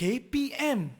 KPM.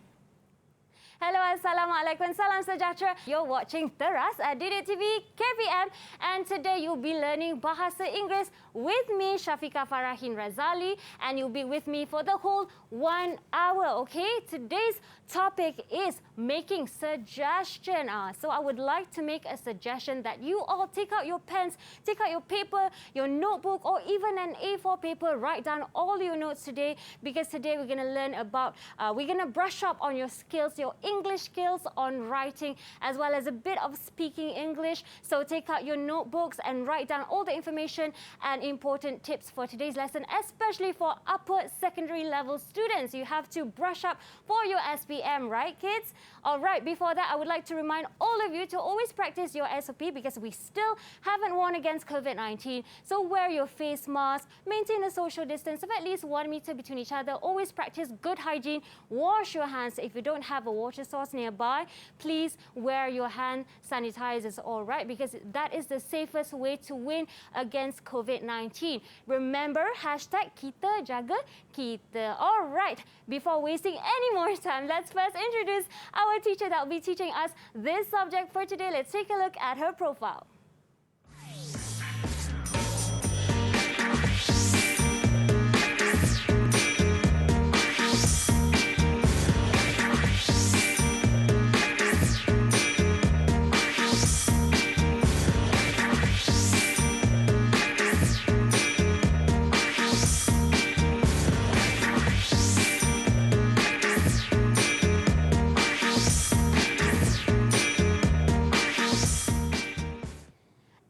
Hello, Assalamualaikum, salam sejahtera. You're watching Teras at DidikTV KPM, and today you'll be learning Bahasa Inggeris with me, Syafiqah Farahin Razali, and you'll be with me for the whole 1 hour, okay? Today's topic is making suggestion. So I would like to make a suggestion that you all take out your pens, take out your paper, your notebook, or even an A4 paper, write down all your notes today, because today we're going to learn about, we're going to brush up on your skills, your English skills, on writing, as well as a bit of speaking English. So take out your notebooks and write down all the information and important tips for today's lesson, especially for upper secondary level students. You have to brush up for your SPM, right, kids? All right, before that, I would like to remind all of you to always practice your SOP, because we still haven't won against COVID-19. So wear your face mask, maintain a social distance of at least 1 meter between each other. Always practice good hygiene. Wash your hands. If you don't have a water source nearby, please wear your hand sanitizers, all right? Because that is the safest way to win against COVID-19. Remember, hashtag kita jaga kita. All right, before wasting any more time, let's first introduce our teacher that will be teaching us this subject for today. Let's take a look at her profile.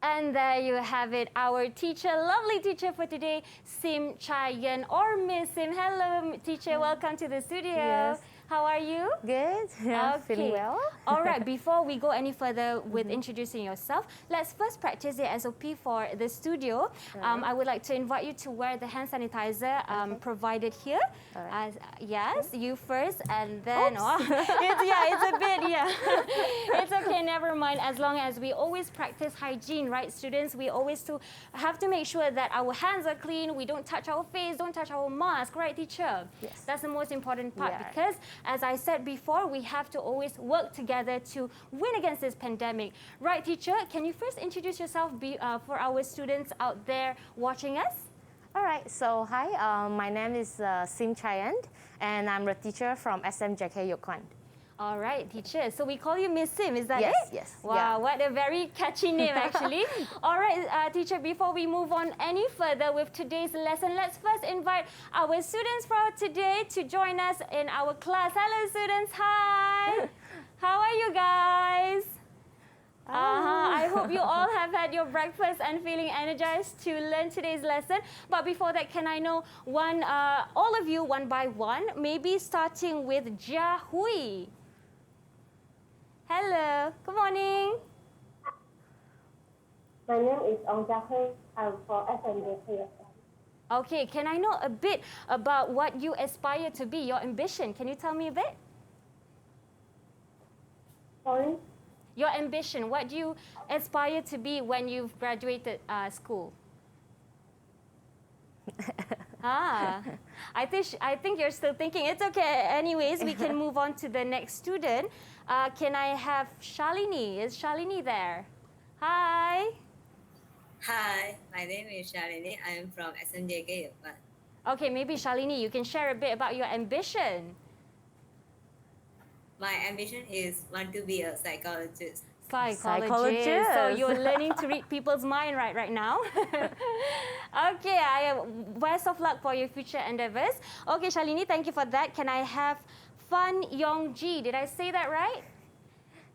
And there you have it, our teacher, lovely teacher for today, Sim Chayan, or Miss Sim. Hello, teacher. Welcome to the studio. Yes. How are you? Good. Yeah, feeling well. All right, before we go any further with introducing yourself, let's first practice the SOP for the studio. I would like to invite you to wear the hand sanitizer provided here. Right. Yes, you first, and then... it's a bit, it's okay, never mind. As long as we always practice hygiene, right, students? We always have to make sure that our hands are clean, we don't touch our face, don't touch our mask, right, teacher? Yes. That's the most important part, Yeah. because as I said before, we have to always work together to win against this pandemic. Right, teacher? Can you first introduce yourself for our students out there watching us? All right. So, hi. My name is Sim Chayan, and I'm a teacher from SMJK Yokwan. All right, teacher. So we call you Miss Sim, is that Yes, it? yes. Wow, Yeah. what a very catchy name, actually. All right, teacher, before we move on any further with today's lesson, let's first invite our students for today to join us in our class. Hello, students. Hi. How are you guys? I hope you all have had your breakfast and feeling energized to learn today's lesson. But before that, can I know all of you one by one, maybe starting with Jia Hui. Hello, good morning. My name is Ong Jahe. I'm from SMJK. Okay, can I know a bit about what you aspire to be, your ambition? Can you tell me a bit? Sorry? Your ambition, what do you aspire to be when you've graduated school? I think you're still thinking. It's okay. Anyways, we can move on to the next student. Can I have Shalini? Is Shalini there? Hi. Hi, my name is Shalini. I am from SMJK. Okay, maybe Shalini, you can share a bit about your ambition. My ambition is want to be a psychologist. Psychologist. So you're learning to read people's mind right now. Okay, best of luck for your future endeavors. Okay, Shalini, thank you for that. Can I have Fan Yongji? Did I say that right?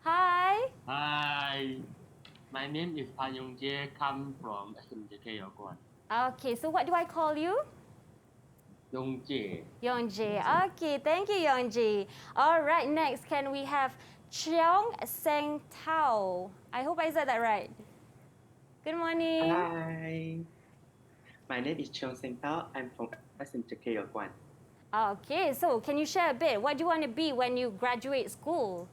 Hi. Hi, my name is Pan Yong Jae, come from SMJK Yokwan. Okay, so what do I call you? Yong Jae. Yongji. Okay, thank you, Yongji. All right, next, can we have Cheong Seng Tao? I hope I said that right. Good morning. Hi, my name is Cheong Seng Tao. I'm from SMJK Yokwan. Okay, so can you share a bit? What do you want to be when you graduate school?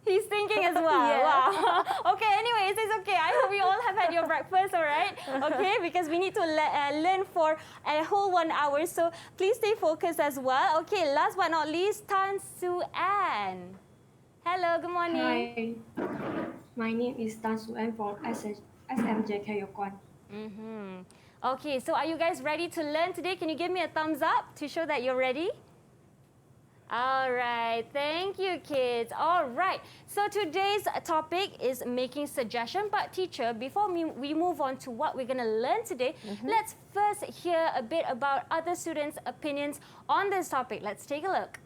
He's thinking as well. Yeah. Wow. Okay, anyways, it's okay. I hope you all have had your breakfast, all right? Okay, because we need to learn for a whole 1 hour. So please stay focused as well. Okay, last but not least, Tan Su An. Hello, good morning. Hi, my name is Tan Su An from SMJK Yokwan. Okay, so are you guys ready to learn today? Can you give me a thumbs up to show that you're ready? All right, thank you, kids. All right, so today's topic is making suggestion. But teacher, before we move on to what we're going to learn today, let's first hear a bit about other students' opinions on this topic. Let's take a look.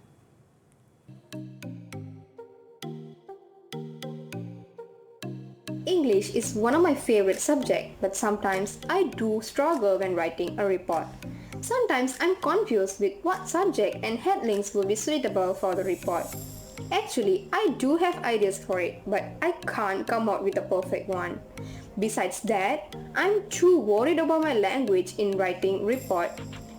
English is one of my favorite subjects, but sometimes I do struggle when writing a report. Sometimes I'm confused with what subject and headings will be suitable for the report. Actually, I do have ideas for it, but I can't come up with a perfect one. Besides that, I'm too worried about my language in writing report,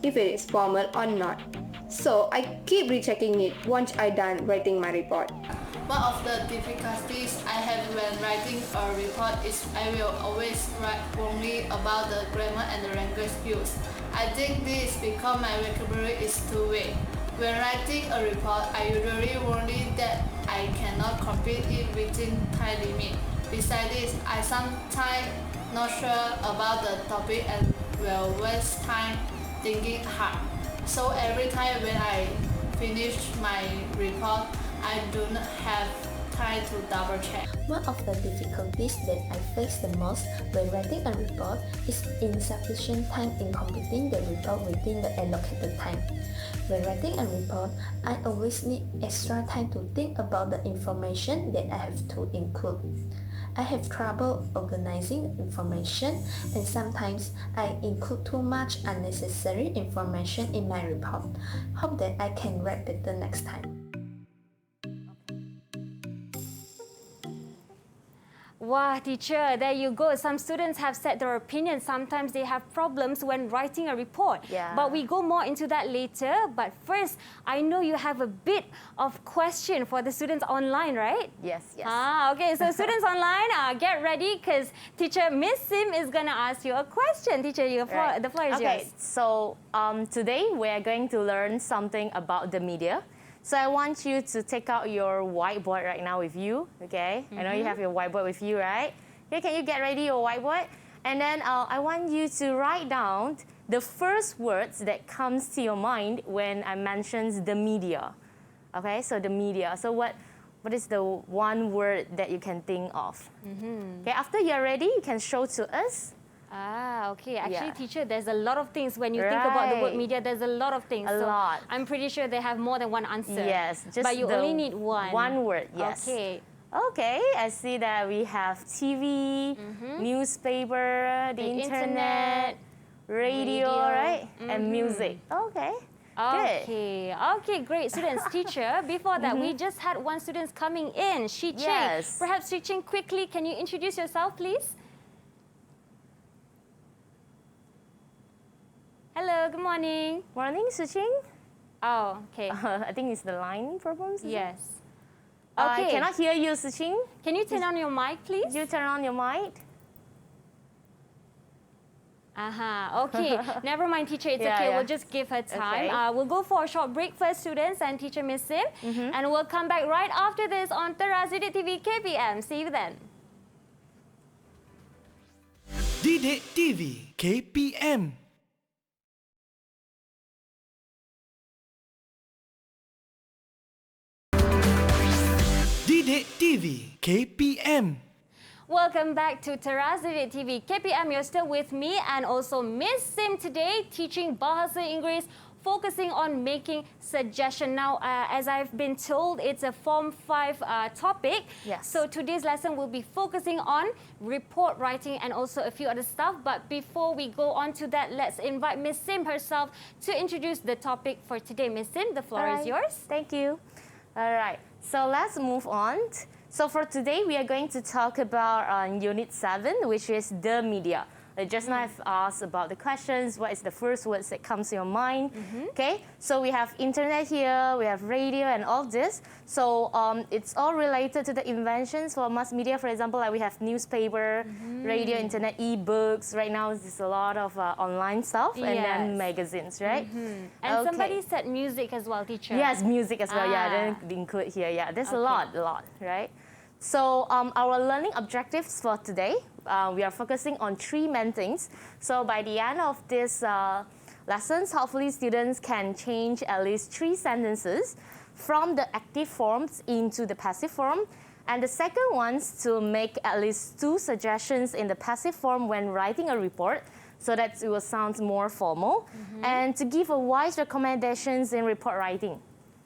if it is formal or not. So I keep rechecking it once I'm done writing my report. One of the difficulties I have when writing a report is I will always write wrongly about the grammar and the language skills. I think this is because my vocabulary is too weak. When writing a report, I usually worry that I cannot complete it within time limit. Besides this, I sometimes not sure about the topic and will waste time thinking hard. So every time when I finish my report, I do not have time to double check. One of the difficulties that I face the most when writing a report is insufficient time in completing the report within the allocated time. When writing a report, I always need extra time to think about the information that I have to include. I have trouble organizing information, and sometimes I include too much unnecessary information in my report. Hope that I can write better next time. Wow, teacher, there you go. Some students have said their opinion. Sometimes they have problems when writing a report. Yeah. But we go more into that later. But first, I know you have a bit of question for the students online, right? Yes. Okay, so students online, get ready because teacher Miss Sim is going to ask you a question. Teacher, the floor is yours. Okay, so today we are going to learn something about the media. So I want you to take out your whiteboard right now with you, okay? I know you have your whiteboard with you, right? Okay, can you get ready your whiteboard? And then I want you to write down the first words that comes to your mind when I mention the media. Okay, so the media. So what is the one word that you can think of? Okay, after you're ready, you can show to us. Okay. Actually, Yeah. teacher, there's a lot of things. When you think about the word media, there's a lot of things. A lot. I'm pretty sure they have more than one answer. Yes, just but you only need one. One word, yes. Okay. Okay, I see that we have TV, newspaper, the internet, radio, right? And music. Okay. Good. Okay, great. Students, teacher, before that, we just had one student coming in, Shi Cheng. Yes. Perhaps Shi Cheng, quickly, can you introduce yourself, please? Hello, good morning. Morning, Suching. Oh, okay. I think it's the line problems. Yes. I Okay. cannot hear you, Suching. Can you turn on your mic, please? Did you turn on your mic? Okay. Never mind, teacher. It's okay. Yeah. We'll just give her time. Okay. We'll go for a short break first, students, and teacher Miss Sim. And we'll come back right after this on Teras DidikTV KPM. See you then. DidikTV KPM. DidikTV KPM. Welcome back to Teras DidikTV KPM. You're still with me and also Miss Sim today, teaching Bahasa Inggeris, focusing on making suggestion. Now, as I've been told, it's a Form 5 topic. Yes. So today's lesson will be focusing on report writing and also a few other stuff. But before we go on to that, let's invite Miss Sim herself to introduce the topic for today. Miss Sim, the floor is yours. Thank you. All right, so let's move on. So for today, we are going to talk about Unit 7, which is the media. Like just now I've asked about the questions, what is the first words that comes to your mind, okay? So we have internet here, we have radio and all this. So it's all related to the inventions for mass media. For example, like we have newspaper, radio, internet, e-books. Right now there's a lot of online stuff and then magazines, right? And somebody said music as well, teacher. Yes, music as well, yeah, I didn't include here, yeah. There's a lot, right? So our learning objectives for today, we are focusing on 3 main things. So by the end of this lessons, hopefully students can change at least 3 sentences from the active forms into the passive form. And the second one is to make at least 2 suggestions in the passive form when writing a report, so that it will sound more formal, and to give a wise recommendations in report writing.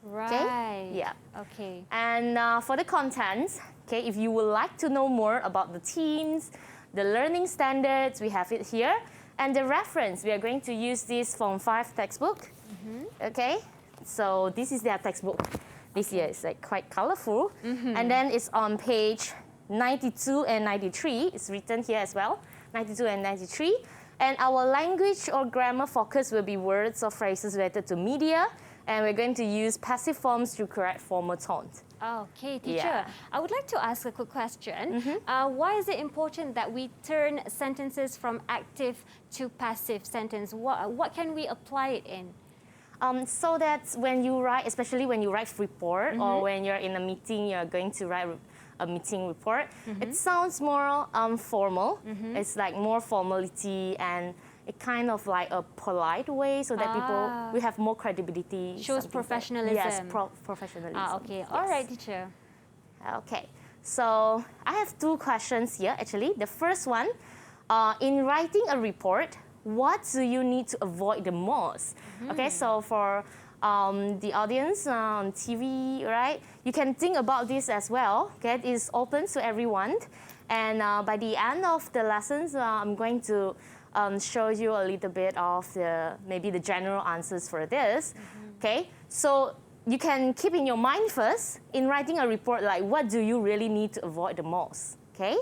Right. Okay? Yeah. Okay. And for the contents, okay, if you would like to know more about the themes, the learning standards, we have it here. And the reference, we are going to use this Form 5 textbook. Okay, so this is their textbook. This year is like quite colorful. And then it's on page 92 and 93. It's written here as well, 92 and 93. And our language or grammar focus will be words or phrases related to media. And we're going to use passive forms to correct formal tones. Okay, teacher. I would like to ask a quick question. Why is it important that we turn sentences from active to passive sentence? What can we apply it in? So that when you write, especially when you write report or when you're in a meeting, you're going to write a meeting report, it sounds more formal. It's like more formality and it kind of like a polite way so that people, we have more credibility. Shows professionalism. Yes, professionalism. Okay, yes. all right, teacher. Okay, so I have 2 questions here actually. The first one, in writing a report, what do you need to avoid the most? Okay, so for the audience on TV, right, you can think about this as well. Okay, it is open to everyone. And by the end of the lessons, I'm going to show you a little bit of maybe the general answers for this. Okay, so you can keep in your mind first in writing a report, like what do you really need to avoid the most? Okay,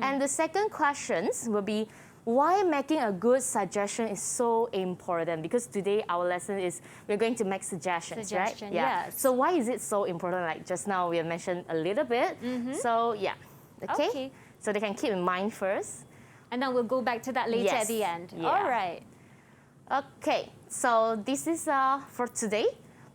and the second questions will be why making a good suggestion is so important, because today our lesson is we're going to make suggestions, right? Yeah. Yes. So why is it so important? Like just now we have mentioned a little bit. So yeah, okay. So they can keep in mind first. And then we'll go back to that later at the end. Yeah. All right. Okay, so this is for today.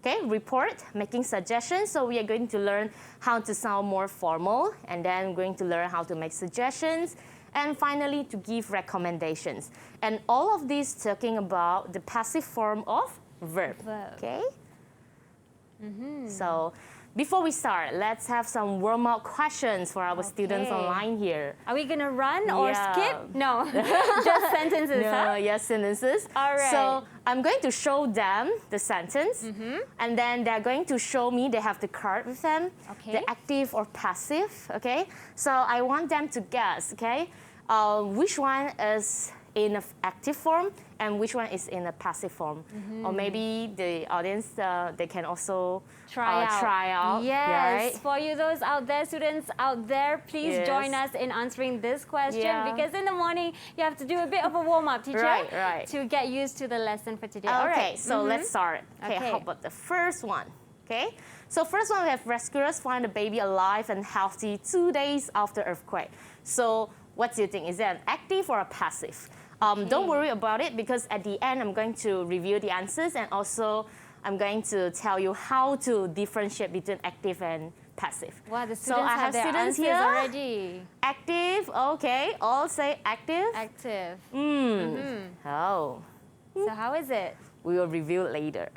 Okay, report, making suggestions. So we are going to learn how to sound more formal, and then going to learn how to make suggestions, and finally to give recommendations. And all of this talking about the passive form of verb. Okay? So before we start, let's have some warm-up questions for our students online here. Are we going to run or skip? No, just sentences, No, yes, sentences. All right. So I'm going to show them the sentence, and then they're going to show me, they have the card with them, the active or passive, okay? So I want them to guess, okay, which one is in an active form and which one is in a passive form. Or maybe the audience, they can also try out. Yes, right? for you those out there, students out there, please join us in answering this question, because in the morning you have to do a bit of a warm-up, teacher, to get used to the lesson for today. All right. So let's start. Okay, how about the first one? Okay, so first one, we have rescuers find the baby alive and healthy 2 days after earthquake. So what do you think? Is it an active or a passive? Don't worry about it, because at the end I'm going to review the answers, and also I'm going to tell you how to differentiate between active and passive. Wow, the students so I have their students answers here already. Active, okay. All say active. Active. Oh. So how is it? We will review later.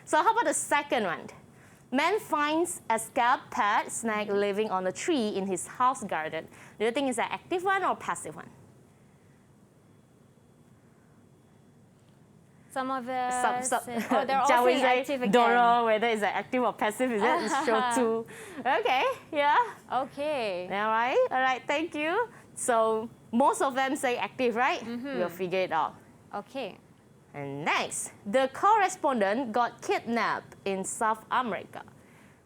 So how about the second one? Man finds a scalp pet snake living on a tree in his house garden. Do you think it's an active one or passive one? Some of the they're all saying active again. Don't know whether it's an active or passive. Is it? It's show 2. Okay, yeah. Okay. All right, thank you. So most of them say active, right? We'll figure it out. Okay. And next, the correspondent got kidnapped in South America.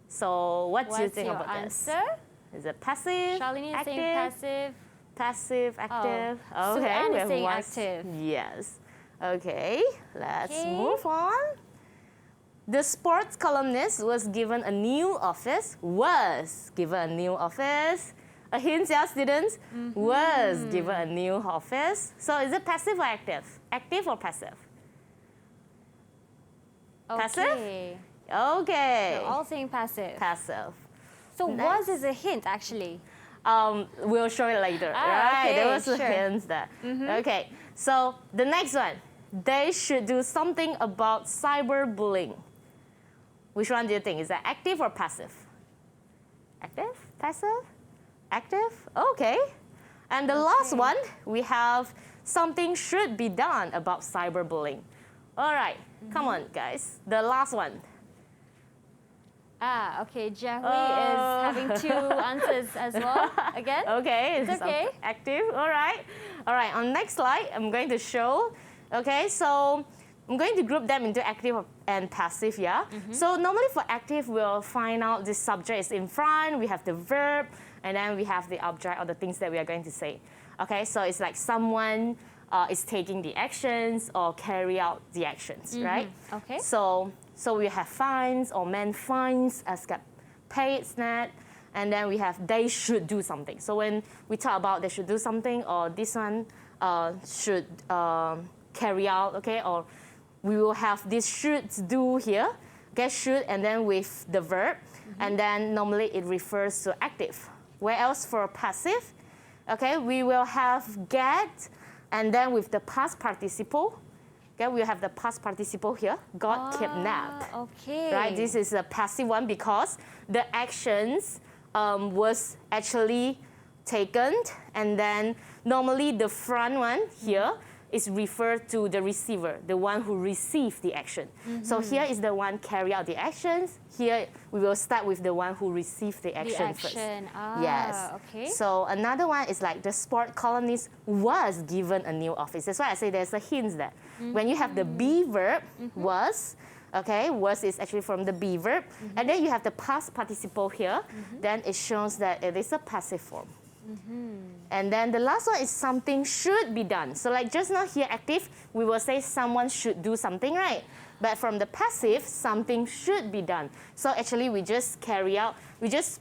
So what do you think about this? What's your answer? Is it passive, Shalini is active? saying passive. Passive, active. So Okay, Anne we is have saying one. active. Yes. Okay, let's Okay. move on. The sports columnist was given a new office. Was given a new office. A hint, yeah, students. Was given a new office. So is it passive or active? Active or passive? Passive? Okay. Okay. They're all saying passive. Passive. So Next. was is a hint actually. We'll show it later. Ah, right? okay, There was a sure. hint there. Okay. So the next one, they should do something about cyberbullying. Which one do you think? Is that active or passive? Active? Passive? Active? Okay. And the last one, we have something should be done about cyberbullying. All right, come on, guys. The last one. Okay. Jahwi is having 2 answers as well. Again? Okay, It's okay. Active. All right. All right. On next slide, I'm going to show. Okay, so I'm going to group them into active and passive. Yeah. So normally for active, we'll find out the subject is in front. We have the verb, and then we have the object or the things that we are going to say. Okay. So it's like someone is taking the actions or carry out the actions, right? Okay. So we have finds or man finds as get paid, snap, and then we have they should do something. So when we talk about they should do something or this one should carry out, okay, or we will have this should do here, okay, should, and then with the verb, and then normally it refers to active. Where else for passive? Okay, we will have get, and then with the past participle, okay, we have the past participle here, got kidnapped. Okay. Right, this is a passive one because the actions was actually taken, and then normally the front one here is referred to the receiver, the one who received the action. So here is the one carry out the actions. Here we will start with the one who received the action, first. Yes. Okay. So another one is like the sport columnist was given a new office. That's why I say there's a hint there. When you have the be verb, was, okay, was is actually from the be verb, and then you have the past participle here, then it shows that it is a passive form. And then the last one is something should be done. So like just now here active, we will say someone should do something, right? But from the passive, something should be done. So actually we just carry out, we just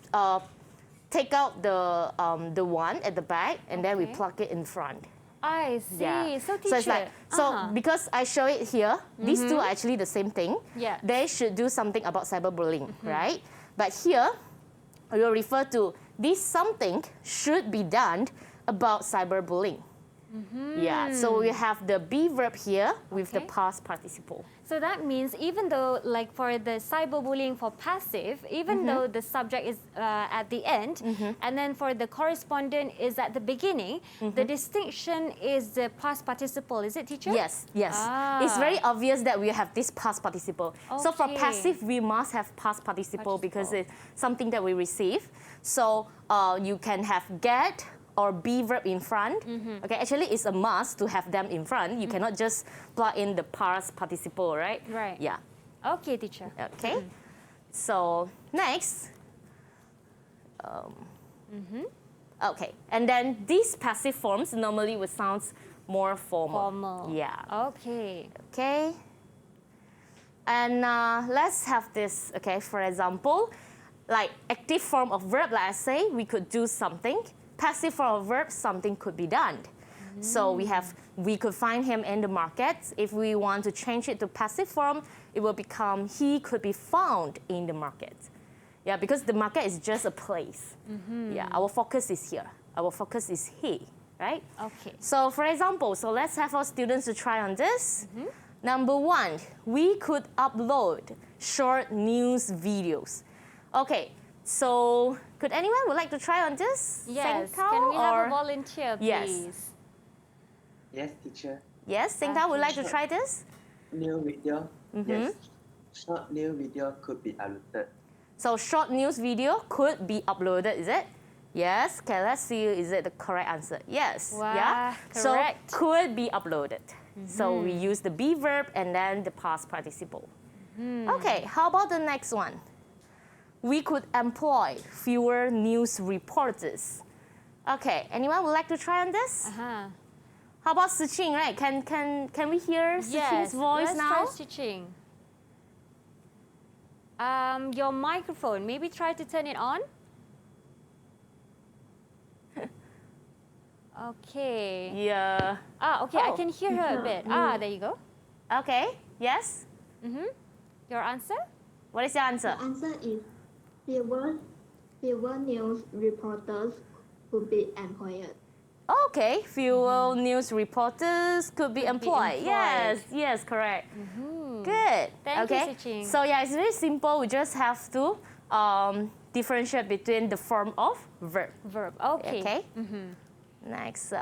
take out the one at the back and then we plug it in front. I see. Yeah. So teacher. So it's like, so because I show it here, these two are actually the same thing. Yeah. They should do something about cyberbullying, right? But here, we will refer to this something should be done about cyberbullying. Yeah, so we have the be verb here with the past participle. So that means even though, like for the cyberbullying for passive, even though the subject is at the end, and then for the correspondent is at the beginning, the distinction is the past participle. Is it, teacher? Yes, yes. It's very obvious that we have this past participle. So for Okay. passive, we must have past participle because it's something that we receive. So you can have get or be verb in front. Okay, actually it's a must to have them in front. You cannot just plug in the past participle, right? Right. Yeah. Okay, teacher. Okay. So next. Okay, and then these passive forms normally would sound more formal. Formal. Yeah. Okay. Okay. And let's have this, okay, for example, like active form of verb, like I say, we could do something. Passive form of verb, something could be done. So we could find him in the market. If we want to change it to passive form, it will become he could be found in the market. Yeah, because the market is just a place. Yeah, our focus is here. Our focus is he, right? Okay. So for example, so let's have our students to try on this. Number one, we could upload short news videos. Okay, so could anyone would like to try on this? Yes. Sengtao, Can we have or- a volunteer, please? Yes. Yes, teacher. Yes, Sengtao would like to try this? New video. Yes. Short new video could be uploaded. So short news video could be uploaded, is it? Yes. Okay, let's see, is it the correct answer? Yes. Wow, Yeah. correct. So could be uploaded. So we use the be verb and then the past participle. Okay, how about the next one? We could employ fewer news reporters. Okay, anyone would like to try on this? Uh-huh. How about Siqing, right? Can we hear Siqing's voice let's now? try Siqing. Your microphone, maybe try to turn it on. Okay. Yeah. Okay, I can hear her a bit. There you go. Okay, yes? Your answer? What is your answer? The answer is fewer news reporters could be employed. Okay, fewer news reporters could be employed. employed. Yes, correct. Good. Thank you, okay. Siqing. So yeah, it's very simple. We just have to differentiate between the form of verb. Verb. Okay. Okay. Next.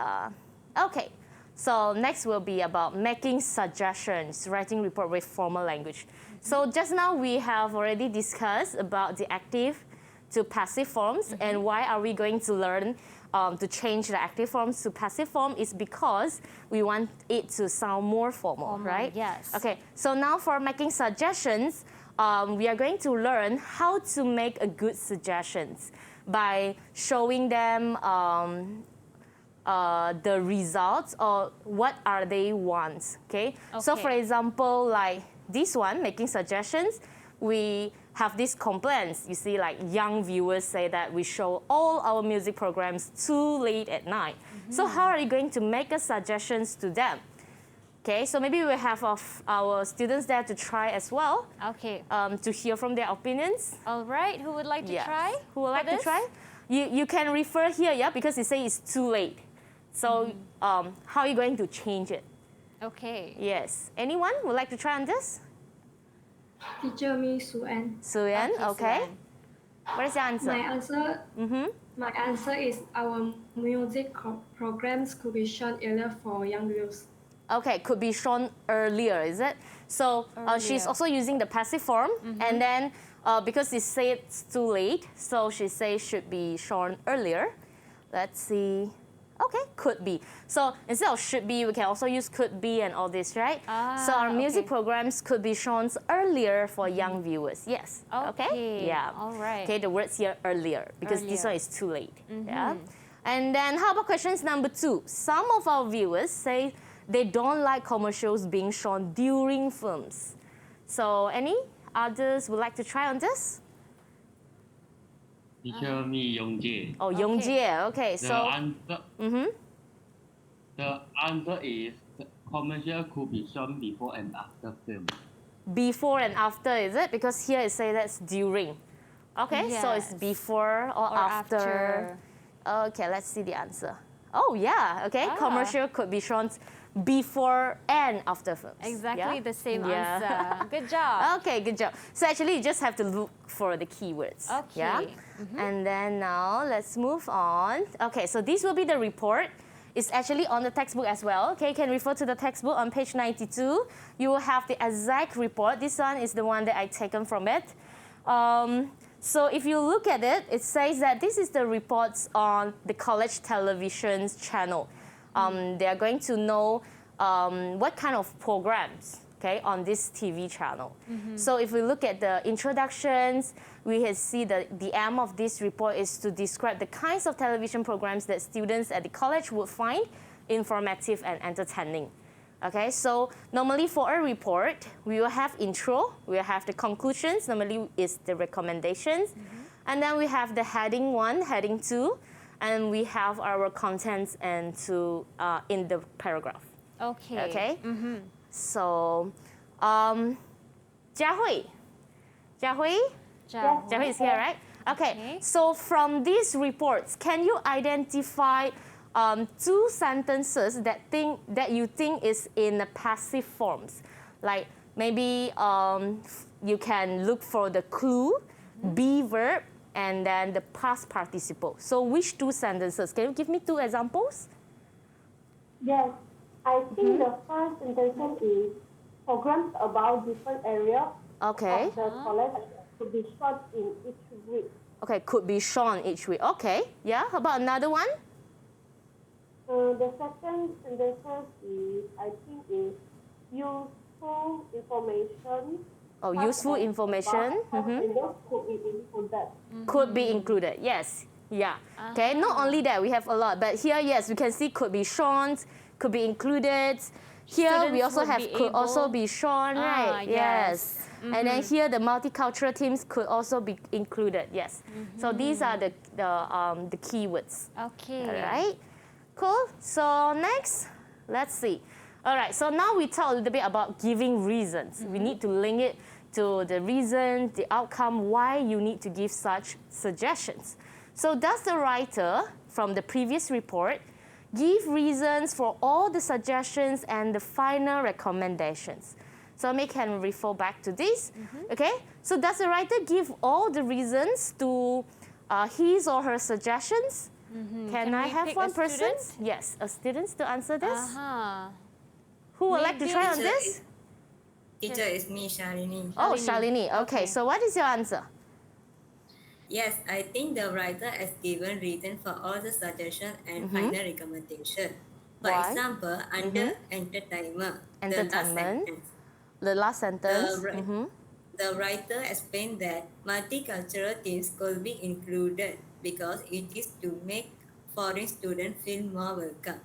Okay. So next will be about making suggestions, writing report with formal language. So just now we have already discussed about the active to passive forms, and why are we going to learn to change the active forms to passive form is because we want it to sound more formal, right? Yes. Okay, so now for making suggestions, we are going to learn how to make a good suggestions by showing them the results or what are they want, okay? So for example, like this one, making suggestions, we have these complaints. You see, like young viewers say that we show all our music programs too late at night. So how are you going to make a suggestions to them? Okay, so maybe we have our students there to try as well. Okay. To hear from their opinions. All right, who would like to try? Who would like to try? You can refer here, yeah, because it says it's too late. So how are you going to change it? Okay. Yes. Anyone would like to try on this? Teacher me Suan. Suyan, okay. What is your answer? My answer is our music programs could be shown earlier for young viewers. Okay, could be shown earlier, is it? So she's also using the passive form, and then because it says it's too late, so she says should be shown earlier. Let's see. Okay, could be. So instead of should be, we can also use could be and all this, right? So our music programs could be shown earlier for young viewers. Yes. Okay. Yeah. All right. Okay, the words here earlier because this one is too late. Yeah. And then how about questions number 2? Some of our viewers say they don't like commercials being shown during films. So any others would like to try on this? Teacher me Yongjie. Oh, Yongjie. Okay, so The answer is commercial could be shown before and after film. Before and after, is it? Because here it says that's during. Okay, so it's before or after. Okay, let's see the answer. Oh yeah, okay. Commercial could be shown before and after films. Exactly the same answer. Good job. Okay, good job. So actually, you just have to look for the keywords. Okay. Yeah? And then now let's move on. Okay, so this will be the report. It's actually on the textbook as well. Okay, you can refer to the textbook on page 92. You will have the exact report. This one is the one that I taken from it. So if you look at it, it says that this is the reports on the college television's channel. They are going to know what kind of programs, okay, on this TV channel. So if we look at the introductions, we can see that the aim of this report is to describe the kinds of television programs that students at the college would find informative and entertaining. Okay, so normally for a report, we will have intro, we will have the conclusions, normally is the recommendations, and then we have the heading 1, heading 2, and we have our contents and in the paragraph. Okay. Okay. So, Jiahui is here, right? Okay. So from these reports, can you identify 2 sentences that you think is in the passive forms? Like maybe you can look for the clue, be verb, and then the past participle. So which 2 sentences? Can you give me 2 examples? Yes, I think the first sentence is programs about different areas of the college to be shown in each week. Okay, could be shown each week. Okay, yeah. How about another one? The second sentence is, I think, is useful information. Oh, useful information. Could be included. Could be included. Yes, Yeah. Okay. Not only that, we have a lot, but here, yes, we can see could be shown, could be included. Here we also have could also be shown, right? Yes. And then here the multicultural teams could also be included. Yes. So these are the keywords. Okay. All right. Cool. So next, let's see. All right. So now we talk a little bit about giving reasons. We need to link it to the reason, the outcome, why you need to give such suggestions. So does the writer from the previous report give reasons for all the suggestions and the final recommendations? So May can refer back to this. Okay. So does the writer give all the reasons to his or her suggestions? Can I have one person? Yes, a student to answer this. Who would like to try on this? Teacher is me, Shalini. Oh, Shalini. Okay. So what is your answer? Yes, I think the writer has given reason for all the suggestions and final recommendation. For example, under entertainment, the last sentence. The writer explained that multicultural teams could be included because it is to make foreign students feel more welcome.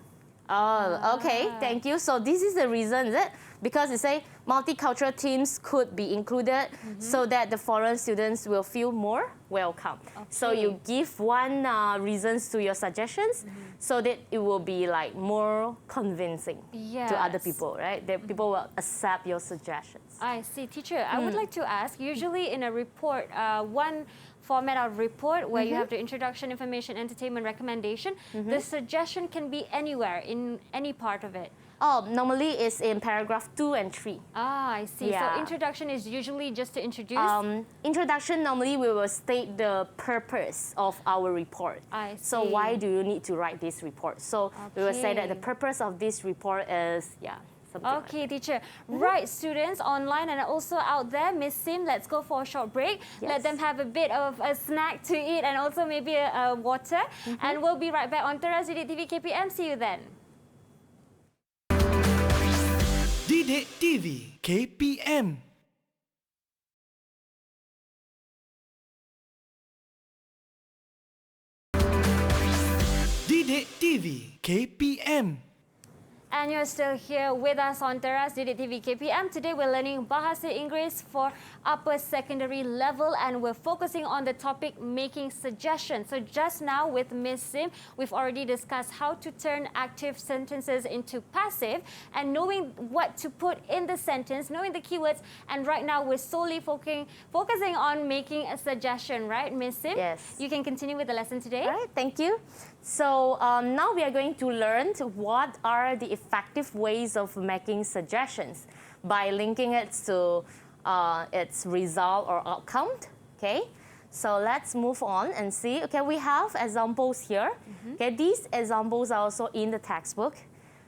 Oh, okay. Thank you. So this is the reason, is it? Because it say multicultural teams could be included so that the foreign students will feel more welcome. So you give one reasons to your suggestions so that it will be like more convincing to other people, right? That people will accept your suggestions. I see. Teacher, I would like to ask, usually in a report, one format of report where you have the introduction, information, entertainment, recommendation, the suggestion can be anywhere in any part of it. Oh, normally it's in paragraph 2 and 3. Ah, I see. Yeah. So introduction is usually just to introduce? Introduction, normally we will state the purpose of our report. I see. So why do you need to write this report? So we will say that the purpose of this report is, Okay, teacher. Right, students online and also out there, Miss Sim, let's go for a short break. Let them have a bit of a snack to eat and also maybe a water. And we'll be right back on Teras DidikTV KPM. See you then. DidikTV KPM. DidikTV KPM. And you're still here with us on Teras DidikTV KPM. Today we're learning Bahasa Inggeris for upper secondary level and we're focusing on the topic making suggestions. So just now with Miss Sim, we've already discussed how to turn active sentences into passive and knowing what to put in the sentence, knowing the keywords. And right now we're solely focusing on making a suggestion, right, Miss Sim? Yes. You can continue with the lesson today. All right, thank you. So now we are going to learn what are the effective ways of making suggestions by linking it to its result or outcome. Okay, so let's move on and see. Okay, we have examples here. Okay, these examples are also in the textbook.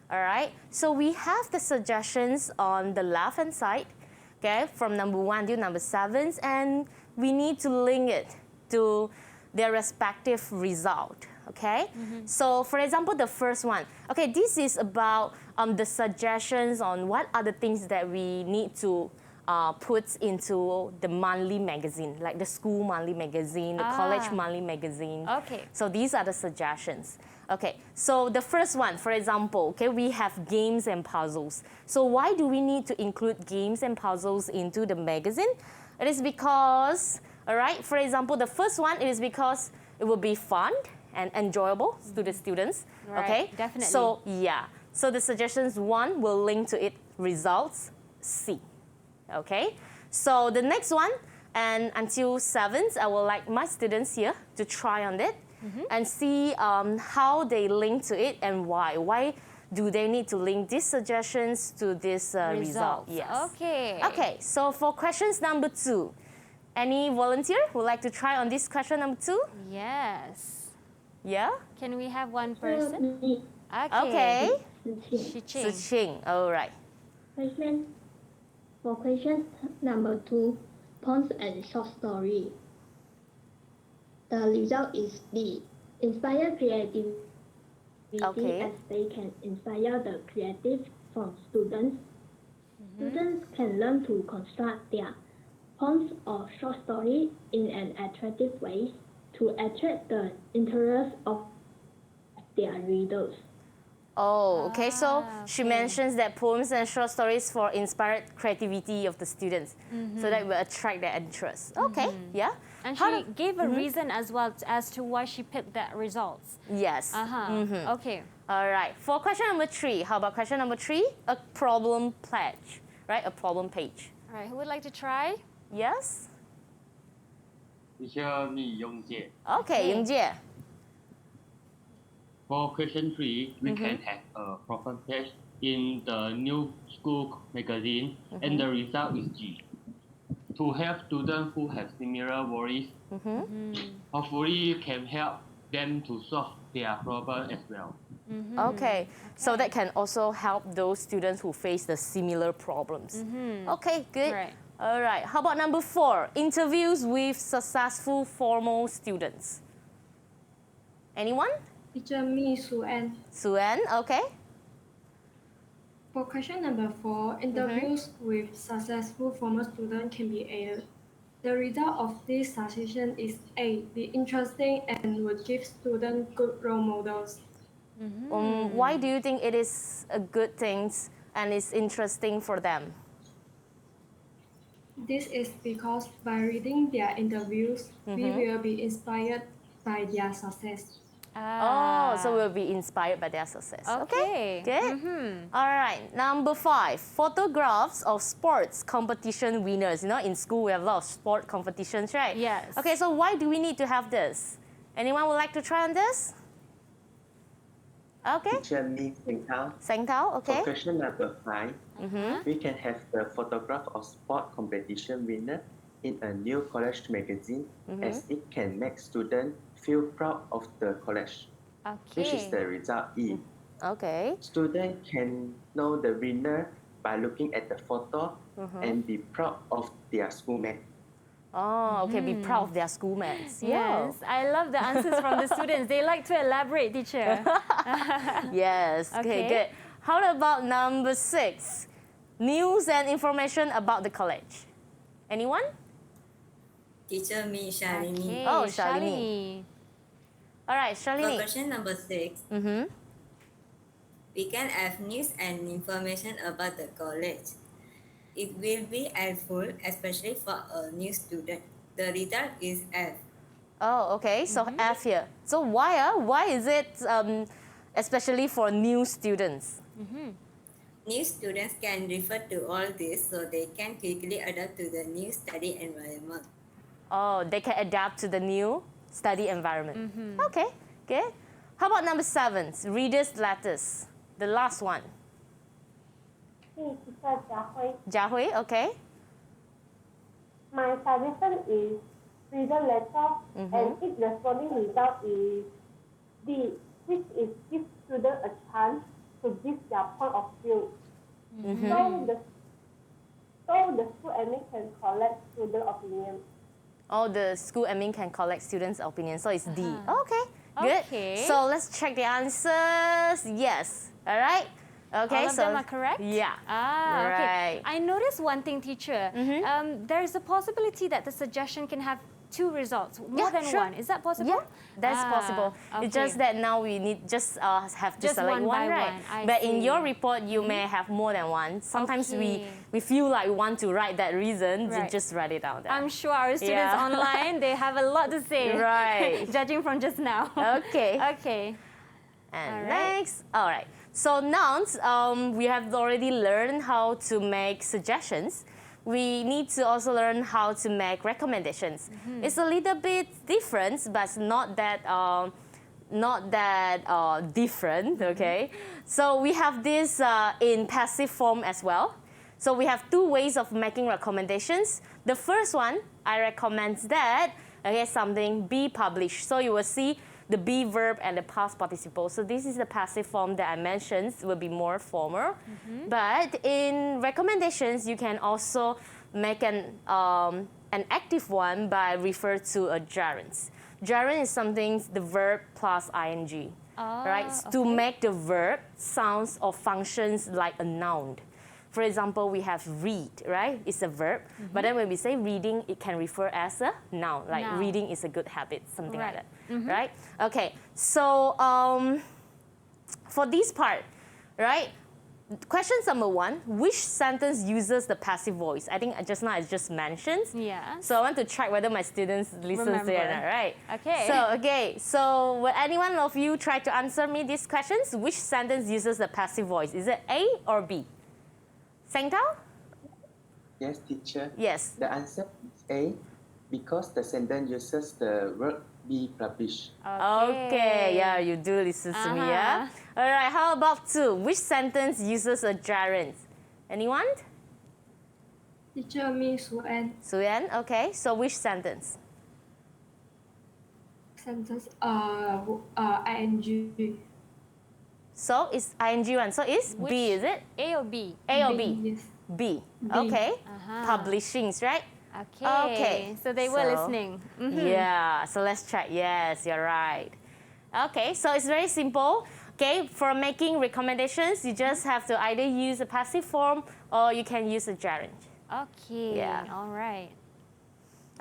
All right, so we have the suggestions on the left-hand side. Okay, from number 1 to number 7, and we need to link it to their respective result. Okay, so for example, the first one. Okay, this is about the suggestions on what are the things that we need to put into the monthly magazine, like the school monthly magazine, the college monthly magazine. Okay. So these are the suggestions. Okay, so the first one, for example, okay, we have games and puzzles. So why do we need to include games and puzzles into the magazine? It is because, all right, for example, the first one is because it will be fun and enjoyable to the students. Right, okay, definitely. So so the suggestions 1 will link to it results C. Okay, so the next one, and until 7th, I would like my students here to try on it and see how they link to it and why. Why do they need to link these suggestions to this result? Yes. Okay. Okay, so for questions number 2, any volunteer would like to try on this question number 2? Yes. Yeah? Can we have one person? Okay. Shiching. Suching, all right. For question number 2, poems and short story. The result is B. Inspire creativity as they can inspire the creative from students. Students can learn to construct their poems or short story in an attractive way to to attract the interest of their readers. Oh, okay. So she mentions that poems and short stories for inspired creativity of the students, so that will attract their interest. Okay, yeah. And she gave a reason as well as to why she picked that results. Yes. Okay. All right. For question number 3, how about question number 3? A problem pledge, right? A problem page. All right. Who would like to try? Yes. Teacher me Yongjie. Okay, Yongjie. For question 3, we can have a problem page in the new school magazine, and the result is G. To help students who have similar worries, hopefully you can help them to solve their problem as well. Okay, so that can also help those students who face the similar problems. Okay, good. Right. All right, how about number 4? Interviews with successful formal students. Anyone? Teacher me Suen. Suen, okay. For question number 4, interviews with successful former students can be aided. The result of this suggestion is A, be interesting and would give students good role models. Why do you think it is a good thing and is interesting for them? This is because by reading their interviews, we will be inspired by their success. Oh, so we'll be inspired by their success. Okay. Good. All right, number 5, photographs of sports competition winners. You know, in school we have a lot of sport competitions, right? Yes. Okay, so why do we need to have this? Anyone would like to try on this? Okay. Teacher me Seng Tao. Seng Tao, okay. For question number 5, we can have the photograph of sport competition winner in a new college magazine, as it can make students feel proud of the college, which is the result E. Okay. Students can know the winner by looking at the photo and be proud of their schoolmate. Oh, okay, be proud of their schoolmates. Yeah. Yes, I love the answers from the students. They like to elaborate, teacher. Yes, okay, good. How about number 6? News and information about the college. Anyone? Teacher me Shalini. Okay, Oh, Shalini. All right, For Shalini. question number 6, we can have news and information about the college. It will be helpful, especially for a new student. The result is F. Oh, okay, so F here. So why is it especially for new students? New students can refer to all this so they can quickly adapt to the new study environment. Oh, they can adapt to the new study environment. Okay, good. How about number 7, readers' letters? The last one. Hey, Teacher Jia Jia Hui, okay. My suggestion is reader letter, and its responding result is D, which is give students a chance to give their point of view. So the school admin can collect student opinion. Oh, the school admin can collect students' opinions, so it's D. Okay, good. Okay. So let's check the answers. Yes, all right. Okay, All of them are correct? Yeah. Okay. I noticed one thing, teacher. There is a possibility that the suggestion can have 2 results, more than sure. 1. Is that possible? Yeah, that's possible. It's just that now we need have to select one, right? But in your report, you may have more than one. Sometimes we feel like we want to write that reason, you just write it down there. I'm sure our students online, they have a lot to say. Right. Judging from just now. Okay. Okay. And next, all right. So now we have already learned how to make suggestions. We need to also learn how to make recommendations. It's a little bit different, but it's not that different. Okay. So we have this in passive form as well. So we have 2 ways of making recommendations. The first one, I recommend that something be published. So you will see the be verb and the past participle. So this is the passive form that I mentioned, will be more formal. But in recommendations, you can also make an active one by refer to a gerund. Gerund is something, the verb plus ing, right? To make the verb sounds or functions like a noun. For example, we have read, right? It's a verb. But then when we say reading, it can refer as a noun. Like reading is a good habit, something like that, right? Okay, so for this part, right? Question number 1, which sentence uses the passive voice? I think just now I just mentioned. Yeah. So I want to check whether my students listen to it, right? Okay. So will anyone of you try to answer me these questions? Which sentence uses the passive voice? Is it A or B? Sengtao? Yes, teacher. Yes. The answer is A, because the sentence uses the verb be published. Okay, yeah, you do listen to me, yeah? All right, how about 2? Which sentence uses a gerund? Anyone? Teacher, me, Suan. Suyan, okay. So which sentence? Sentence, ing. So it's ing one. So it's B, is it? A or B? A or B? Yes. B. Okay. Publishings, right? Okay. So they were listening. Yeah, so let's check. Yes, you're right. Okay, so it's very simple. Okay, for making recommendations, you just have to either use a passive form or you can use a gerund. Okay, Yeah. all right.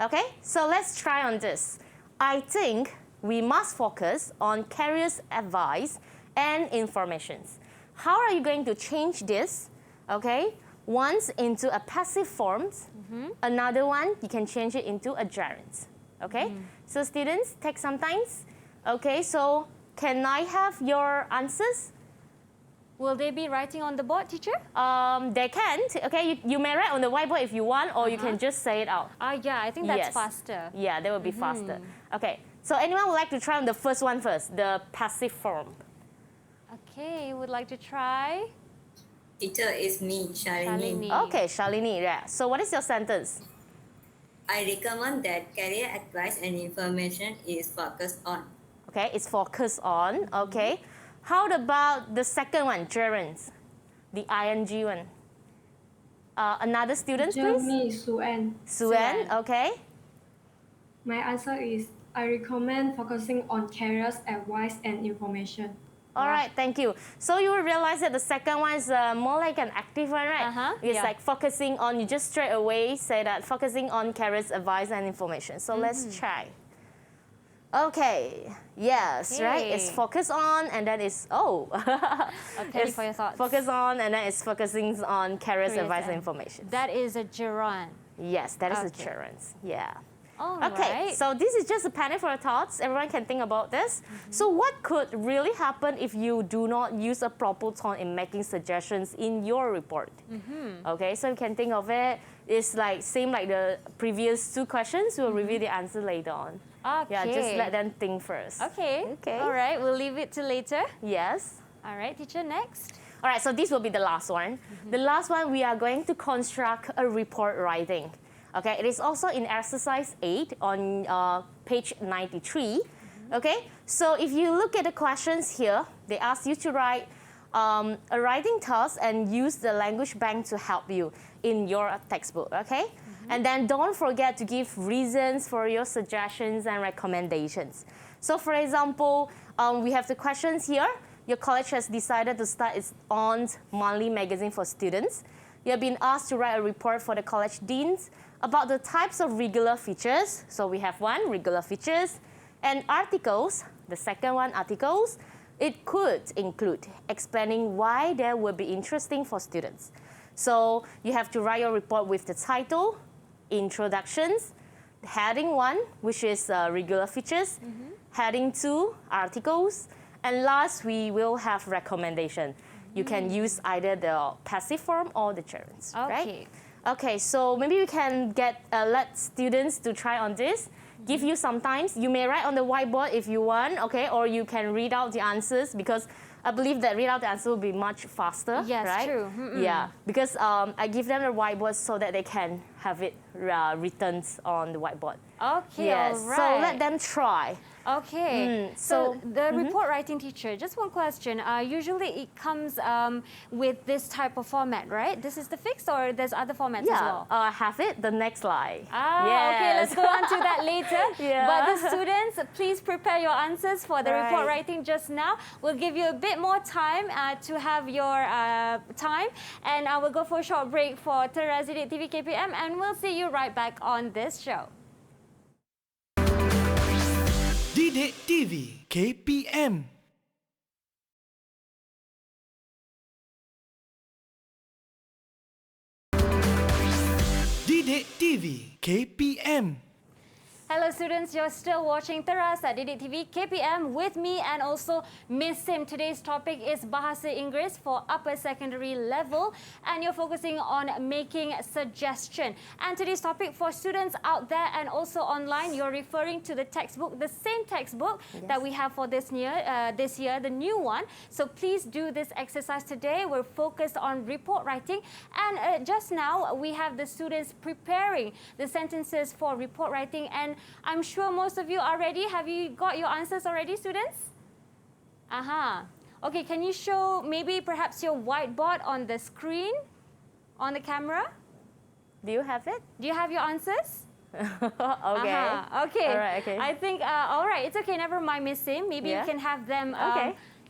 Okay, so let's try on this. I think we must focus on carrier's advice and informations. How are you going to change this? Okay, once into a passive form, another one you can change it into a gerund. Okay, so students take some time. Okay, so can I have your answers? Will they be writing on the board, teacher? They can. Okay, you may write on the whiteboard if you want, or you can just say it out. Yeah, I think that's faster. Yeah, that would be faster. Okay, so anyone would like to try on the first one first, the passive form? Okay, would like to try? Teacher is me, Shalini. Okay, Shalini, yeah. So what is your sentence? I recommend that career advice and information is focused on. Okay, it's focused on. Okay. How about the second one, gerund? The ing one. Another student, please? Me, Suan. Suan, okay. My answer is I recommend focusing on careers, advice, and information. All right, thank you. So you will realize that the second one is more like an active one, right? It's like focusing on, you just straight away say that focusing on careers, advice, and information. So let's try. Okay, yes, right? It's focus on, and then it's, thank you for your thoughts. Focus on, and then it's focusing on careers, advice, and information. That is a gerund. Yes, that is a gerund, yeah. Okay, so this is just a panel for your thoughts. Everyone can think about this. So what could really happen if you do not use a proper tone in making suggestions in your report? Okay, so you can think of it. It's like same like the previous 2 questions. We'll review the answer later on. Okay. Yeah, just let them think first. Okay. All right, we'll leave it to later. Yes. All right, teacher, next. All right, so this will be the last one. The last one, we are going to construct a report writing. Okay, it is also in exercise 8 on page 93. Okay, so if you look at the questions here, they ask you to write a writing task and use the language bank to help you in your textbook, okay? And then don't forget to give reasons for your suggestions and recommendations. So for example, we have the questions here. Your college has decided to start its own monthly magazine for students. You have been asked to write a report for the college deans about the types of regular features. So we have one, regular features, and articles. The second one, articles. It could include explaining why they would be interesting for students. So you have to write your report with the title, introductions, heading 1, which is regular features, heading 2, articles, and last we will have recommendation. You can use either the passive form or the gerunds, right? Okay, so maybe we can get let students to try on this. Give you some time. You may write on the whiteboard if you want, okay, or you can read out the answers because I believe that read out the answer will be much faster, yes, right? True. Yeah, because I give them the whiteboard so that they can have it written on the whiteboard. Okay, yes. all right. So let them try. Okay, so the report writing teacher, just one question. Usually it comes with this type of format, right? This is the fixed or there's other formats as well? Yeah, have it the next slide. Okay, let's go on to that later. But the students, please prepare your answers for the report writing just now. We'll give you a bit more time to have your time, and I will go for a short break for Teras, DidikTV, KPM, and we'll see you right back on this show. DidikTV KPM. DidikTV KPM. Hello students, you're still watching Teras at DidikTV KPM with me and also Miss Sim. Today's topic is Bahasa Inggeris for upper secondary level, and you're focusing on making suggestion. And today's topic for students out there and also online, you're referring to the textbook, the same textbook that we have for this year, the new one. So please do this exercise today. We're focused on report writing, and just now we have the students preparing the sentences for report writing, and I'm sure most of you are ready. Have you got your answers already, students? Okay, can you show maybe perhaps your whiteboard on the screen, on the camera? Do you have it? Do you have your answers? Okay. Okay. All right, okay. I think, all right, it's okay, never mind, Miss Sim. Maybe you can have them,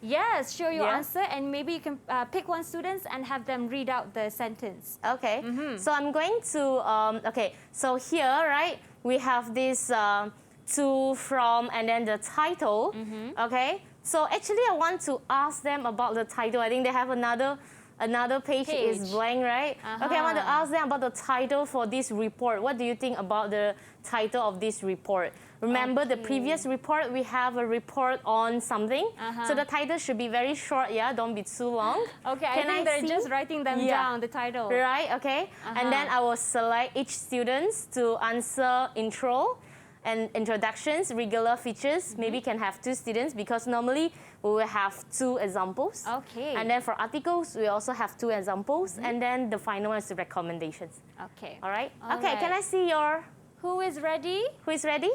yes, show your answer, and maybe you can pick one student and have them read out the sentence. Okay, so I'm going to, okay, so here, right, we have this to, from, and then the title, okay? So actually I want to ask them about the title. I think they have another page is blank, right? Okay, I want to ask them about the title for this report. What do you think about the title of this report? Remember the previous report, we have a report on something. So the title should be very short, yeah? Don't be too long. Okay, I think they're just writing them down, the title. Right, okay. And then I will select each student to answer intro and introductions, regular features. Maybe can have 2 students because normally we will have 2 examples. Okay. And then for articles, we also have 2 examples. And then the final one is the recommendations. Okay. All right? Okay, can I see your... Who is ready? Who is ready?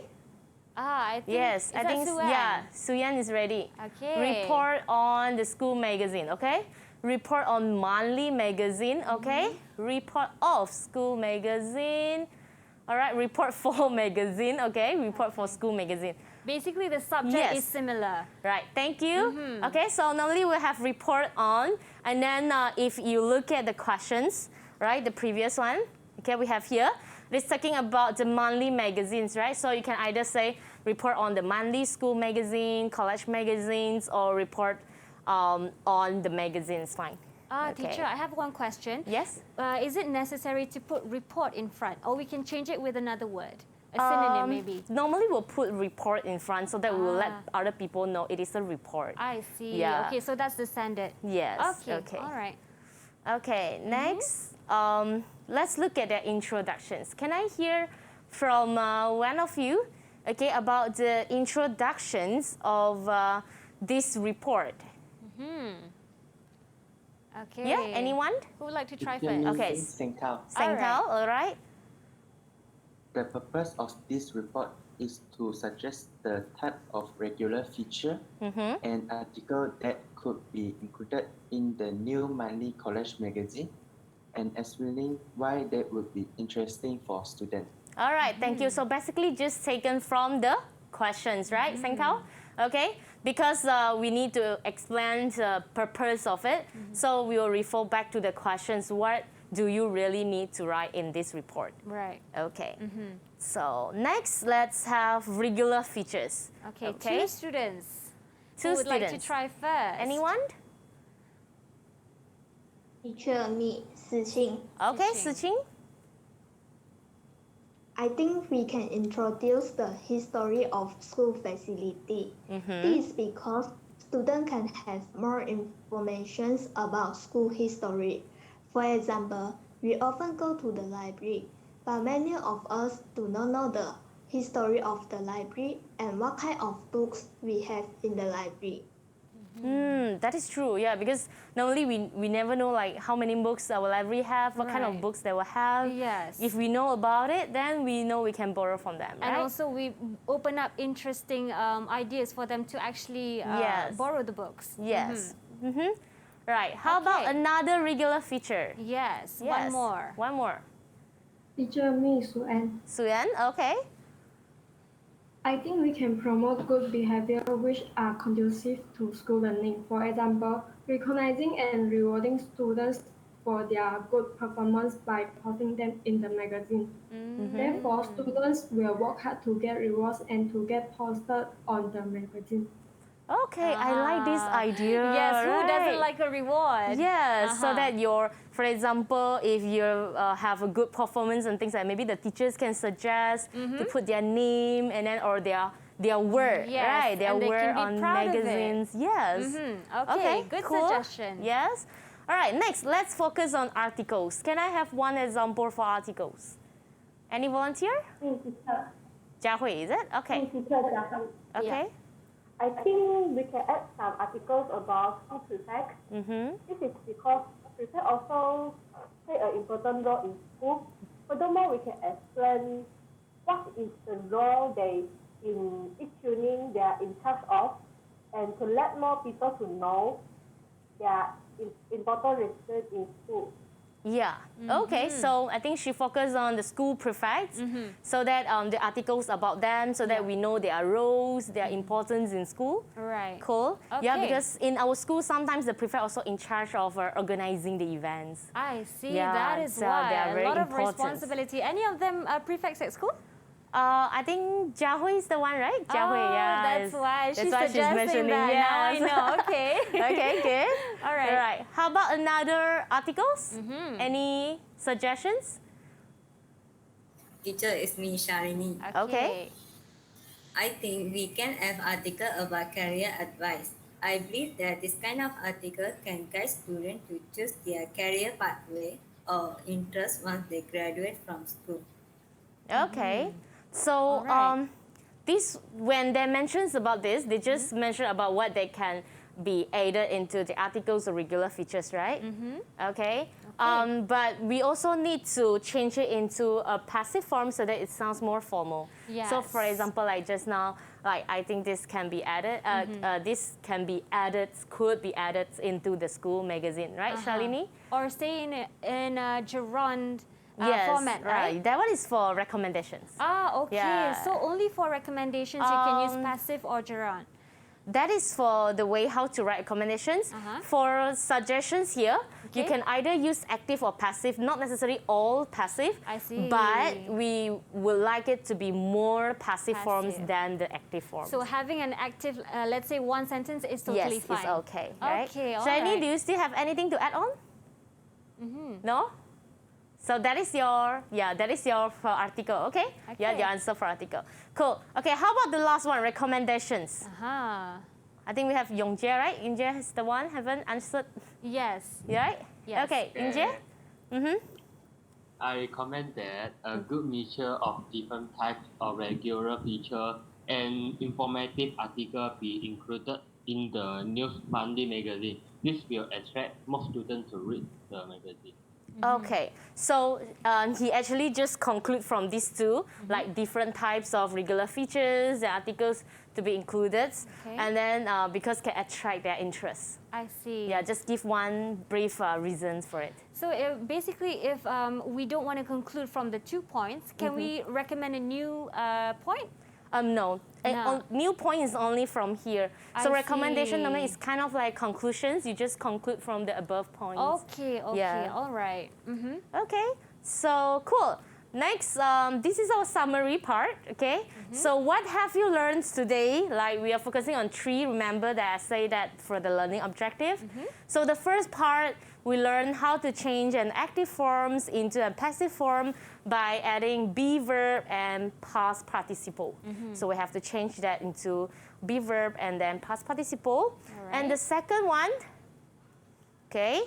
I think, yes, I think Suyan is ready. Okay. Report on the school magazine, okay? Report on monthly magazine, okay? Report of school magazine. All right, report for magazine, okay? Report for school magazine. Basically, the subject is similar. Right, thank you. Okay, so normally we have report on, and then if you look at the questions, right, the previous one, okay, we have here. It's talking about the monthly magazines, right? So you can either say report on the monthly school magazine, college magazines, or report on the magazines, fine. Teacher, I have one question. Yes? Is it necessary to put report in front, or we can change it with another word? A synonym, maybe? Normally we'll put report in front so that we will let other people know it is a report. I see. Yeah. Okay, so that's the standard. Yes. Okay. All right. Okay, next, let's look at the introductions. Can I hear from one of you, okay, about the introductions of this report? Okay. Yeah, anyone? Who would like to try first? Okay. Sengkao, all right. The purpose of this report is to suggest the type of regular feature and article that could be included in the new monthly college magazine, and explaining why that would be interesting for students. All right, thank you. So basically just taken from the questions, right, Sengkao? Okay, because we need to explain the purpose of it, so we will refer back to the questions. What do you really need to write in this report? Right. Okay. So next, let's have regular features. Okay, 2 students. 2 Who would students. like to try first? Anyone? Teacher, me, Siqing. Okay, Siqing. I think we can introduce the history of school facility. This is because students can have more information about school history. For example, we often go to the library, but many of us do not know the history of the library and what kind of books we have in the library. That is true, yeah, because normally we never know like how many books our library have, what kind of books they will have. Yes. If we know about it, then we know we can borrow from them, right? And also we open up interesting ideas for them to actually borrow the books. Yes. Right, how about another regular feature? Yes, Yes. one more. Teacher, me, Suan. Suyan, okay. I think we can promote good behavior which are conducive to school learning. For example, recognizing and rewarding students for their good performance by posting them in the magazine. Therefore, students will work hard to get rewards and to get posted on the magazine. Okay, I like this idea. Yes, who right? doesn't like a reward? Yes, so that for example, if you have a good performance and things like maybe the teachers can suggest to put their name and then or their word, right? Their word on magazines. Yes. Okay, good cool. suggestion. Yes. All right, next, let's focus on articles. Can I have one example for articles? Any volunteer? Jia Hui, is it? Okay. Okay. Yeah. I think we can add some articles about school prefects. This is because prefects also play an important role in school. Furthermore, we can explain what is the role they in each unit they are in charge of, and to let more people to know their important research in school. Yeah. Okay. So I think she focused on the school prefects, so that the articles about them, so that we know their roles, their importance in school. Right. Cool. Okay. Yeah, because in our school sometimes the prefect also in charge of organizing the events. I see. Yeah, That is so why they are a very lot of important. responsibility. Any of them are prefects at school? I think Jia Hui is the one, right? Jia Hui, yeah. That's why she's she's suggesting mentioning. that. Yes. Now I know. Okay. Okay, good. All right. All right. How about another articles? Any suggestions? Teacher, it's me, Sharini. Okay. I think we can have article about career advice. I believe that this kind of article can guide students to choose their career pathway or interest once they graduate from school. Okay. So this when they mentions about this, they just mention about what they can be added into the articles or regular features, right? Okay. But we also need to change it into a passive form so that it sounds more formal. Yes. So for example, like just now, like I think this can be added. Could be added into the school magazine, right, Shalini? Or stay in a gerund format, right? Right. That one is for recommendations. Ah, okay. Yeah. So only for recommendations you can use passive or gerund. That is for the way how to write recommendations. For suggestions here, you can either use active or passive, not necessarily all passive. I see. But we would like it to be more passive forms than the active forms. So having an active, let's say one sentence is totally fine. Yes, it's okay. Right? Okay, all Shani, right. do you still have anything to add on? No? So that is your, for article, okay? Yeah, your answer for article. Cool. Okay, how about the last one, recommendations? I think we have Yongjie, right? Yongjie is the one, haven't answered? Yes. Right? Yes. Okay, Yongjie? I recommend that a good mixture of different types of regular feature and informative article be included in the news monthly magazine. This will attract more students to read the magazine. Okay, so he actually just conclude from these two, like different types of regular features and articles to be included, and then because can attract their interest. I see. Yeah, just give one brief reasons for it. So basically, if we don't want to conclude from the 2 points, can we recommend a new point? No. No. New point is only from here. So I recommendation see. normally is kind of like conclusions. You just conclude from the above points. Okay, all right. Okay, so cool. Next, this is our summary part, okay? So what have you learned today? Like we are focusing on 3, remember that I say that for the learning objective. So the first part, we learned how to change an active forms into a passive form by adding be verb and past participle. So we have to change that into be verb and then past participle. And the second one, okay,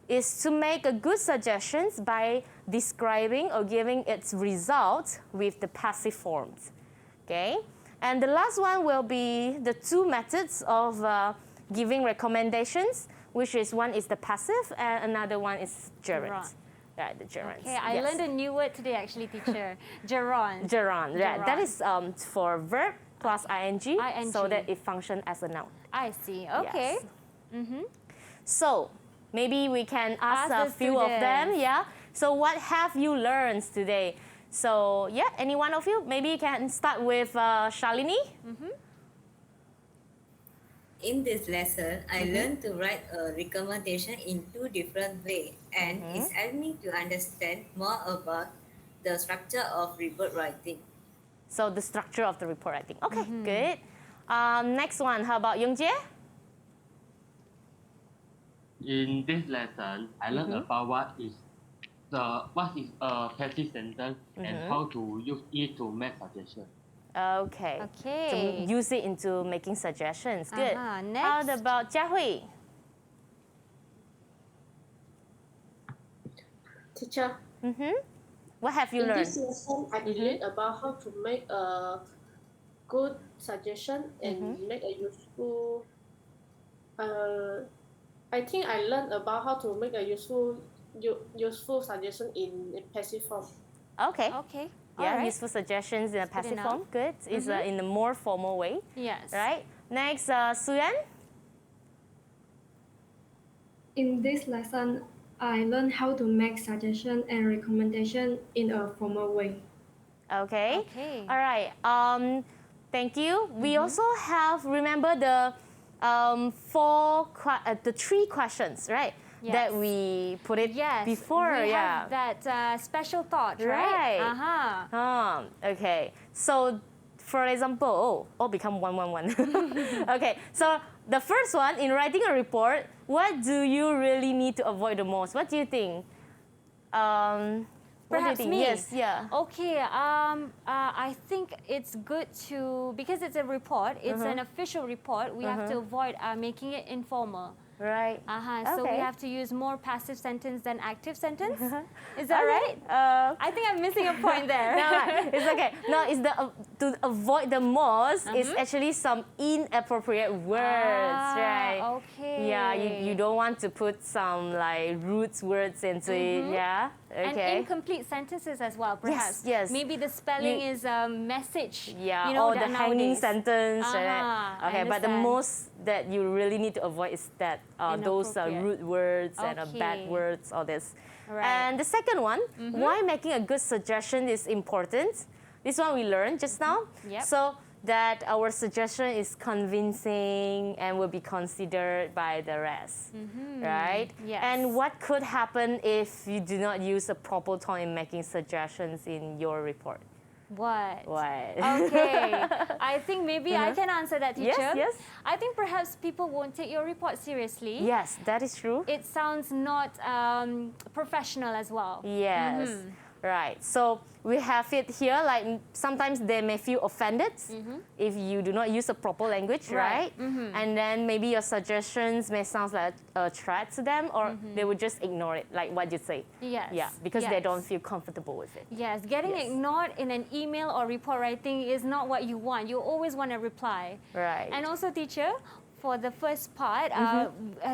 is to make a good suggestions by describing or giving its results with the passive forms. Okay, and the last one will be the 2 methods of giving recommendations, which is one is the passive and another one is gerund. Gerund. Right, the gerunds. Okay, I learned a new word today actually, teacher. Gerund. Gerund, right. That is for verb plus ing, so that it functions as a noun. I see, okay. Yes. So, maybe we can ask a few of them, yeah? So what have you learned today? So, yeah, any one of you? Maybe you can start with Shalini. In this lesson, I learned to write a recommendation in 2 different ways, and it's helped me to understand more about the structure of report writing. So the structure of the report writing. Okay, good. Next one, how about Youngjie? In this lesson, I learned about what is a passive sentence and how to use it to make suggestions. Okay. Okay. So use it into making suggestions. Good. Next. How about Jiahui? Teacher. What have you learned? In this lesson, I learned about how to make a good suggestion and make a useful. I think I learned about how to make a useful suggestion in passive form. Okay. Okay. Yeah, useful suggestions in a passive form. Good. It's in a more formal way. Yes. Right. Next, Suyan. In this lesson, I learned how to make suggestions and recommendations in a formal way. Okay. Okay. All right. Thank you. We also have, remember the the 3 questions, right? Yes. That we put it before. We have that special thought, right? Okay. So, for example, all become 111. Okay. So the first one, in writing a report, what do you really need to avoid the most? What do you think? Perhaps me. Yes, yeah. Okay, I think it's good to, because it's a report, it's an official report, we have to avoid making it informal. Right. So we have to use more passive sentence than active sentence. Is that right? I think I'm missing a point there. No, it's okay. No, it's to avoid the most is actually some inappropriate words, right? Okay. Yeah, you don't want to put some like rude words into it. Yeah. Okay. And incomplete sentences as well, perhaps. Yes. Maybe the spelling is a message. Yeah, you know, or the hanging nowadays. sentence. Right? Okay, but the most that you really need to avoid is that those rude words and bad words, all this. Right. And the second one, why making a good suggestion is important. This one we learned just now. Yep. So that our suggestion is convincing and will be considered by the rest, right? Yes. And what could happen if you do not use a proper tone in making suggestions in your report? What? What? Okay. I think maybe I can answer that, teacher. Yes. I think perhaps people won't take your report seriously. Yes, that is true. It sounds not professional as well. Yes. Right. So we have it here, like sometimes they may feel offended if you do not use a proper language, right? And then maybe your suggestions may sound like a threat to them, or they would just ignore it, like what you say. Yes. Yeah, because they don't feel comfortable with it. Yes, getting ignored in an email or report writing is not what you want. You always want a reply. Right. And also, teacher, for the first part,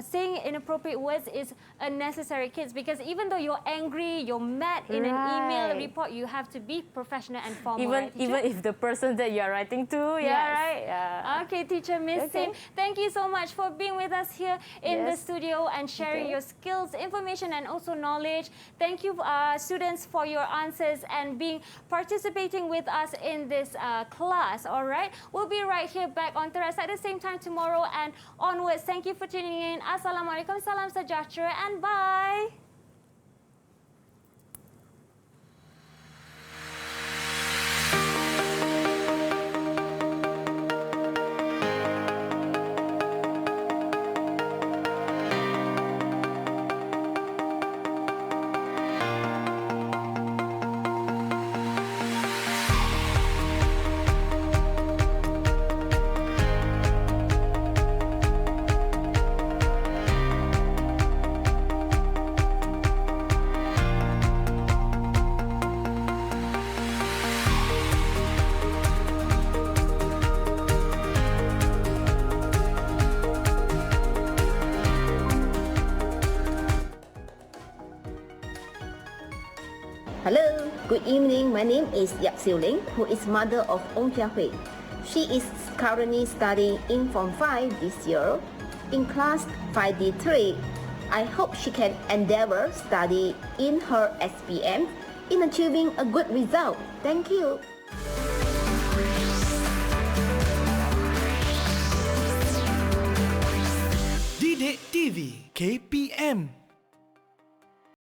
saying inappropriate words is unnecessary, kids, because even though you're angry, you're mad in an email report, you have to be professional and formal. Even if the person that you're writing to, right? Yeah. Okay, teacher, Miss Sim, thank you so much for being with us here in the studio and sharing your skills, information, and also knowledge. Thank you, students, for your answers and participating with us in this class. All right, we'll be right here back on Teras at the same time tomorrow and onwards. Thank you for tuning in. Assalamualaikum, salam sejahtera, and bye. Hello, good evening. My name is Yak Siu Ling, who is mother of Ong Pia Hui. She is currently studying in Form 5 this year in class 5D3. I hope she can endeavor study in her SPM in achieving a good result. Thank you. DidikTV KPM